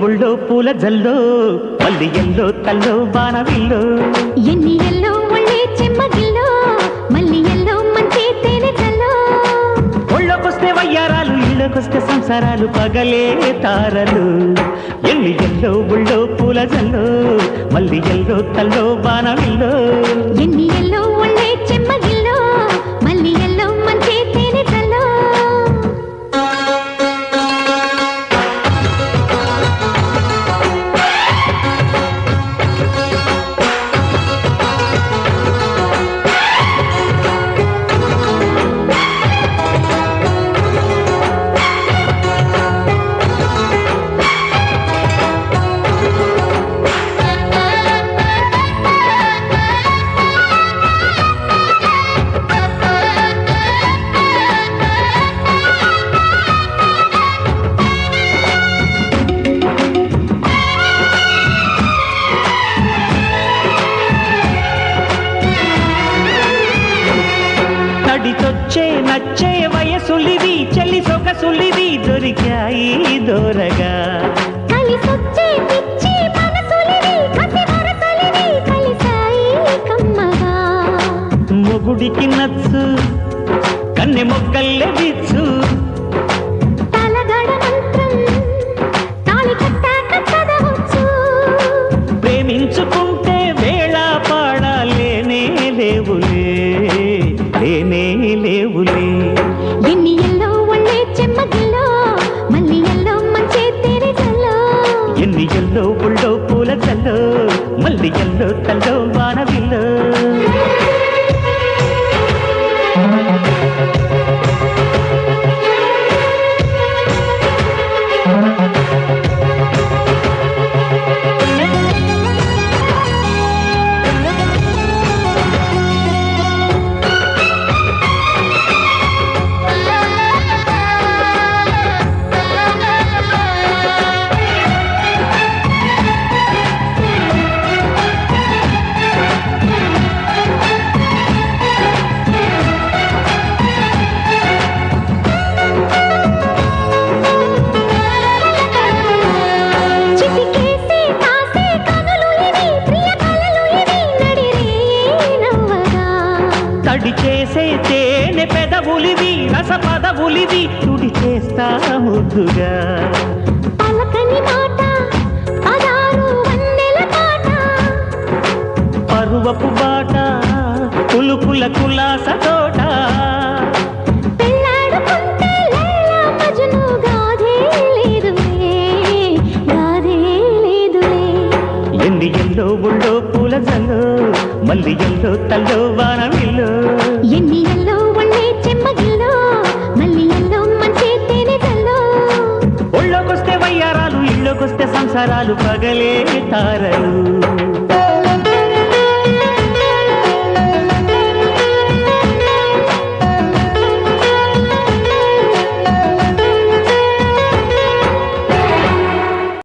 ఉళ్ళో పూల జల్లో మల్లి ఎల్లో తల్లో బాణవిల్లో ఎన్ని ఎల్లో ఒళ్ళే చెమ్మగిల్లో మల్లి ఎల్లో మంచి తేనె జల్లో ఒళ్ళొకొస్తే వయ్యారాలు ఇళ్ళకొస్తే సంసారాలు పగలే తారలు ఎన్ని ఎల్లో ఉళ్ళో పూల జల్లో మల్లి ఎల్లో తల్లో బాణవిల్లో ఎన్ని ఎల్లో ఒళ్ళే చెమ్మగిల్లో మల్లి ఎల్లో మంచి తేనె జల్లో నడిచొచ్చే నచ్చే వయసులివి చెల్లి సొగసులివి దొరికాయి దూరగా కలిసొచ్చే పిచ్చి మనసులివి కసి వరసలివి కలిసాయి కమ్మగా మొగుడికి నచ్చు కన్నె మొక్కల్లే విచ్చు తలగడ మంత్రం తాళి కట్టాక చదవచ్చు ప్రేమించుకుంటే వేళ పాడాలేనే లేవులే లేనే లేవులే ఎన్ని ఎల్లో ఒళ్ళే చెమ్మగిల్లో మల్లి ఎల్లో మంచి తేనె జల్లో ఎన్ని ఎల్లో ఉళ్ళో పూల జల్లో మల్లి ఎల్లో తల్లో వానవిల్లో చిటికేసి కాసే కనులు ఇవి ప్రియ కలలు ఇవి నడిరే నవ్వగా తడి చేసే తేనె పెదవులివి రస పదవులివి తుడి చేస్తా ముద్దుగా పలకని మాట పదారు వన్నెల పాట పరువపు బాట కులుకుల కులాస తోట పెళ్ళాడుకుంటే లైలా మజ్ను గాథే లేదులే గాథే లేదులే ఎన్ని ఎల్లో ఉళ్ళో పూల జల్లో మల్లి ఎల్లో తల్లో వానవిల్లో ఎన్ని ఎల్లో ఒళ్ళే చెమ్మగిల్లో మల్లి ఎల్లో మంచి తేనె జల్లో ఒళ్ళోకొస్తే వయ్యారాలు ఇళ్ళకొస్తే సంసారాలు పగలే తారలు